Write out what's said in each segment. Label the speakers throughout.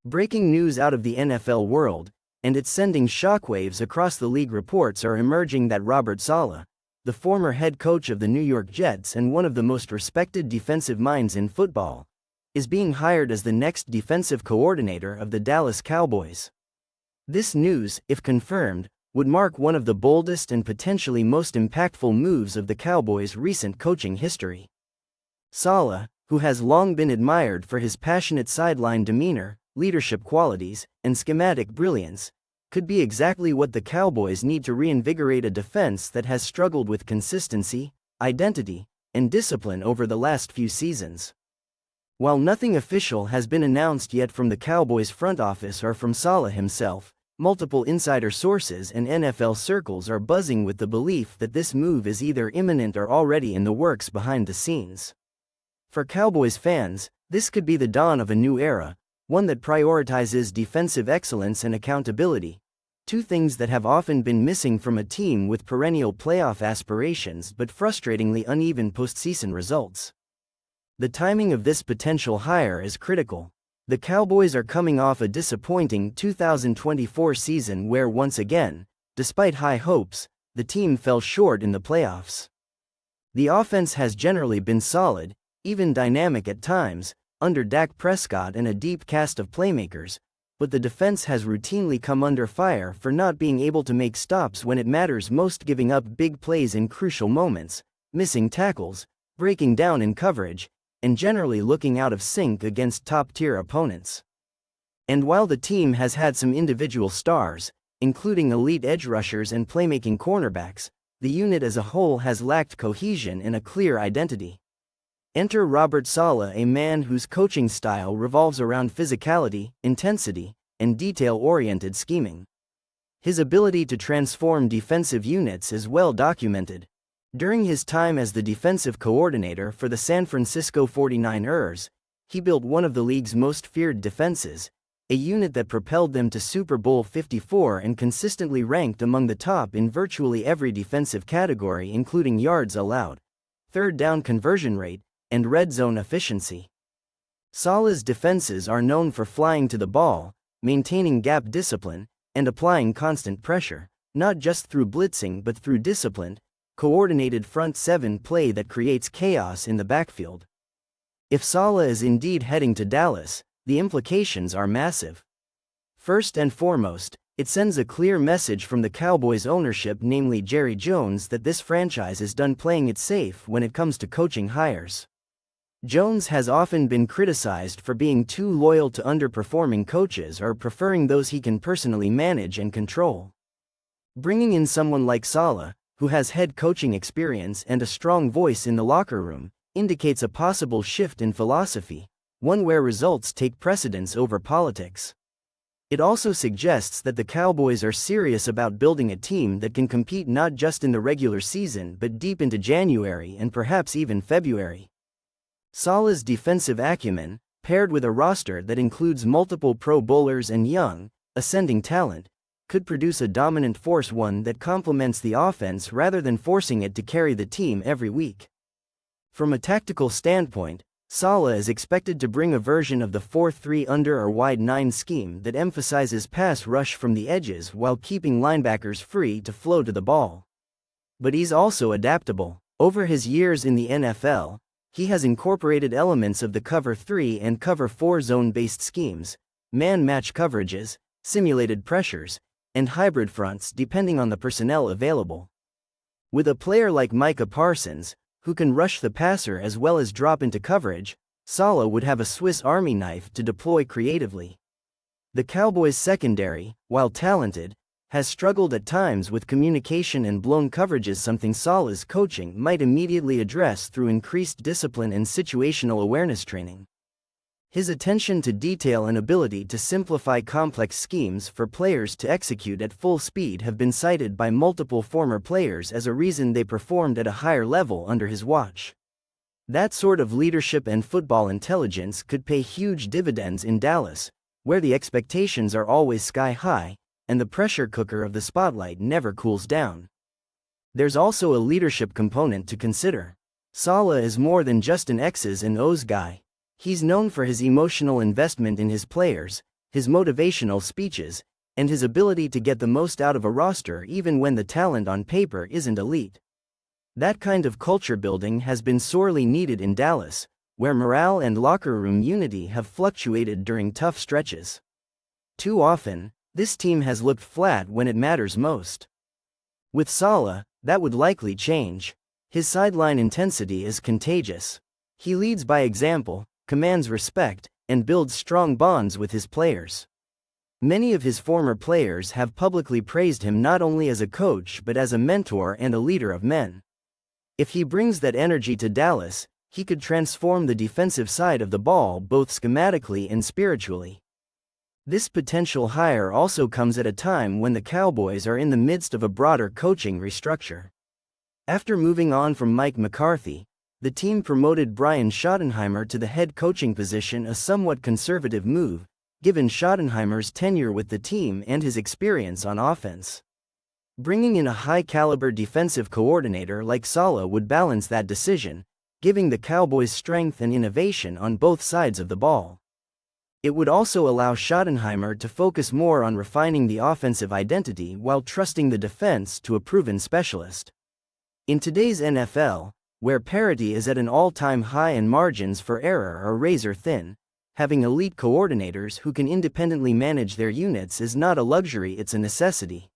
Speaker 1: Breaking news out of the NFL world, and it's sending shockwaves across the league. Reports are emerging that Robert Saleh, the former head coach of the New York Jets and one of the most respected defensive minds in football, is being hired as the next defensive coordinator of the Dallas Cowboys. This news, if confirmed, would mark one of the boldest and potentially most impactful moves of the Cowboys' recent coaching history. Saleh, who has long been admired for his passionate sideline demeanor, leadership qualities, and schematic brilliance, could be exactly what the Cowboys need to reinvigorate a defense that has struggled with consistency, identity, and discipline over the last few seasons. While nothing official has been announced yet from the Cowboys front office or from Saleh himself, multiple insider sources and NFL circles are buzzing with the belief that this move is either imminent or already in the works behind the scenes. For Cowboys fans, this could be the dawn of a new era, one that prioritizes defensive excellence and accountability, two things that have often been missing from a team with perennial playoff aspirations but frustratingly uneven postseason results. The timing of this potential hire is critical. The Cowboys are coming off a disappointing 2024 season where once again, despite high hopes, the team fell short in the playoffs. The offense has generally been solid, even dynamic at times, under Dak Prescott and a deep cast of playmakers, but the defense has routinely come under fire for not being able to make stops when it matters most, giving up big plays in crucial moments, missing tackles, breaking down in coverage, and generally looking out of sync against top-tier opponents. And while the team has had some individual stars, including elite edge rushers and playmaking cornerbacks, the unit as a whole has lacked cohesion and a clear identity. Enter Robert Saleh, a man whose coaching style revolves around physicality, intensity, and detail-oriented scheming. His ability to transform defensive units is well documented. During his time as the defensive coordinator for the San Francisco 49ers, he built one of the league's most feared defenses, a unit that propelled them to Super Bowl 54 and consistently ranked among the top in virtually every defensive category, including yards allowed, third down conversion rate, and red zone efficiency. Saleh's defenses are known for flying to the ball, maintaining gap discipline, and applying constant pressure, not just through blitzing but through disciplined, coordinated front seven play that creates chaos in the backfield. If Saleh is indeed heading to Dallas, the implications are massive. First and foremost, it sends a clear message from the Cowboys' ownership, namely Jerry Jones, that this franchise is done playing it safe when it comes to coaching hires. Jones has often been criticized for being too loyal to underperforming coaches or preferring those he can personally manage and control. Bringing in someone like Saleh, who has head coaching experience and a strong voice in the locker room, indicates a possible shift in philosophy, one where results take precedence over politics. It also suggests that the Cowboys are serious about building a team that can compete not just in the regular season but deep into January and perhaps even February. Saleh's defensive acumen, paired with a roster that includes multiple Pro Bowlers and young, ascending talent, could produce a dominant force, one that complements the offense rather than forcing it to carry the team every week. From a tactical standpoint, Saleh is expected to bring a version of the 4-3 under or wide 9 scheme that emphasizes pass rush from the edges while keeping linebackers free to flow to the ball. But he's also adaptable. Over his years in the NFL, he has incorporated elements of the cover 3 and cover 4 zone-based schemes, man-match coverages, simulated pressures, and hybrid fronts depending on the personnel available. With a player like Micah Parsons, who can rush the passer as well as drop into coverage, Saleh would have a Swiss Army knife to deploy creatively. The Cowboys' secondary, while talented, has struggled at times with communication and blown coverages, something Saleh's coaching might immediately address through increased discipline and situational awareness training. His attention to detail and ability to simplify complex schemes for players to execute at full speed have been cited by multiple former players as a reason they performed at a higher level under his watch. That sort of leadership and football intelligence could pay huge dividends in Dallas, where the expectations are always sky high, and the pressure cooker of the spotlight never cools down. There's also a leadership component to consider. Saleh is more than just an X's and O's guy. He's known for his emotional investment in his players, his motivational speeches, and his ability to get the most out of a roster even when the talent on paper isn't elite. That kind of culture building has been sorely needed in Dallas, where morale and locker room unity have fluctuated during tough stretches. Too often, this team has looked flat when it matters most. With Saleh, that would likely change. His sideline intensity is contagious. He leads by example, commands respect, and builds strong bonds with his players. Many of his former players have publicly praised him not only as a coach but as a mentor and a leader of men. If he brings that energy to Dallas, he could transform the defensive side of the ball both schematically and spiritually. This potential hire also comes at a time when the Cowboys are in the midst of a broader coaching restructure. After moving on from Mike McCarthy, the team promoted Brian Schottenheimer to the head coaching position, a somewhat conservative move, given Schottenheimer's tenure with the team and his experience on offense. Bringing in a high-caliber defensive coordinator like Saleh would balance that decision, giving the Cowboys strength and innovation on both sides of the ball. It would also allow Schottenheimer to focus more on refining the offensive identity while trusting the defense to a proven specialist. In today's NFL, where parity is at an all-time high and margins for error are razor-thin, having elite coordinators who can independently manage their units is not a luxury, it's a necessity.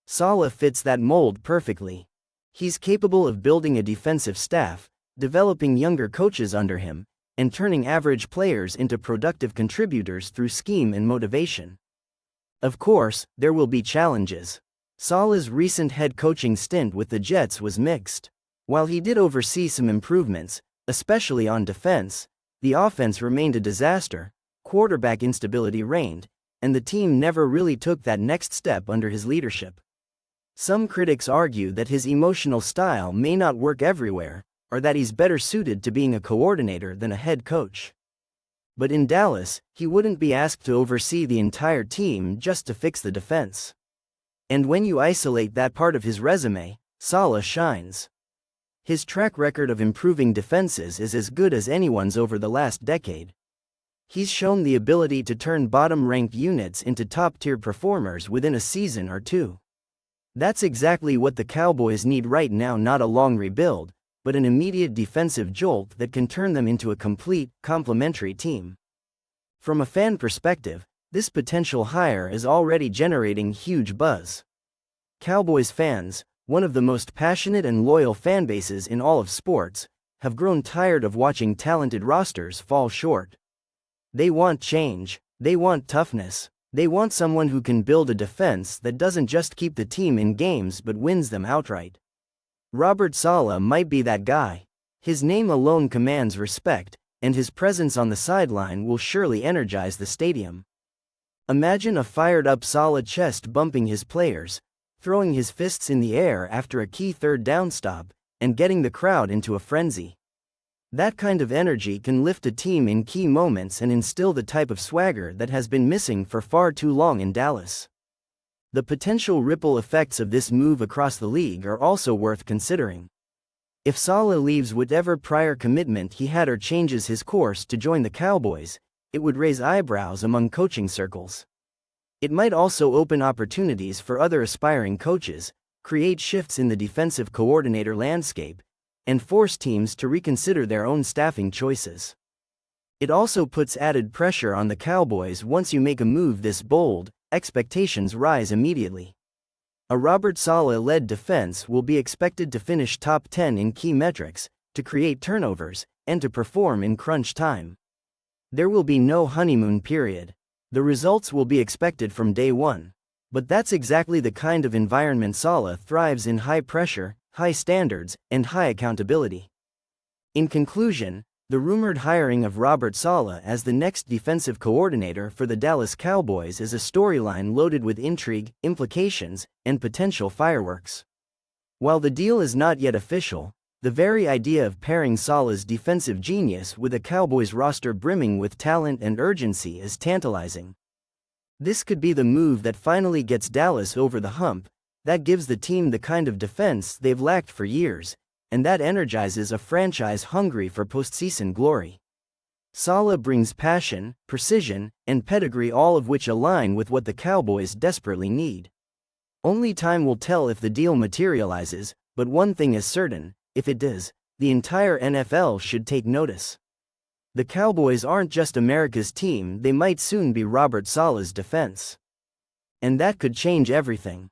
Speaker 1: Saleh fits that mold perfectly. He's capable of building a defensive staff, developing younger coaches under him, and turning average players into productive contributors through scheme and motivation. Of course, there will be challenges. Saleh's recent head coaching stint with the Jets was mixed. While he did oversee some improvements, especially on defense, the offense remained a disaster, quarterback instability reigned, and the team never really took that next step under his leadership. Some critics argue that his emotional style may not work everywhere, or that he's better suited to being a coordinator than a head coach. But in Dallas, he wouldn't be asked to oversee the entire team just to fix the defense. And when you isolate that part of his resume, Saleh shines. His track record of improving defenses is as good as anyone's over the last decade. He's shown the ability to turn bottom-ranked units into top-tier performers within a season or two. That's exactly what the Cowboys need right now, not a long rebuild, but an immediate defensive jolt that can turn them into a complete, complementary team. From a fan perspective, this potential hire is already generating huge buzz. Cowboys fans, one of the most passionate and loyal fan bases in all of sports, have grown tired of watching talented rosters fall short. They want change, they want toughness, they want someone who can build a defense that doesn't just keep the team in games but wins them outright. Robert Saleh might be that guy. His name alone commands respect, and his presence on the sideline will surely energize the stadium. Imagine a fired-up Saleh chest bumping his players, throwing his fists in the air after a key third down stop, and getting the crowd into a frenzy. That kind of energy can lift a team in key moments and instill the type of swagger that has been missing for far too long in Dallas. The potential ripple effects of this move across the league are also worth considering. If Saleh leaves whatever prior commitment he had or changes his course to join the Cowboys, it would raise eyebrows among coaching circles. It might also open opportunities for other aspiring coaches, create shifts in the defensive coordinator landscape, and force teams to reconsider their own staffing choices. It also puts added pressure on the Cowboys. Once you make a move this bold, expectations rise immediately. A Robert Saleh-led defense will be expected to finish top 10 in key metrics, to create turnovers, and to perform in crunch time. There will be no honeymoon period. The results will be expected from day one. But that's exactly the kind of environment Saleh thrives in: high pressure, high standards, and high accountability. In conclusion, the rumored hiring of Robert Saleh as the next defensive coordinator for the Dallas Cowboys is a storyline loaded with intrigue, implications, and potential fireworks. While the deal is not yet official, the very idea of pairing Saleh's defensive genius with a Cowboys roster brimming with talent and urgency is tantalizing. This could be the move that finally gets Dallas over the hump, that gives the team the kind of defense they've lacked for years, and that energizes a franchise hungry for postseason glory. Saleh brings passion, precision, and pedigree, all of which align with what the Cowboys desperately need. Only time will tell if the deal materializes, but one thing is certain: if it does, the entire NFL should take notice. The Cowboys aren't just America's team, they might soon be Robert Saleh's defense. And that could change everything.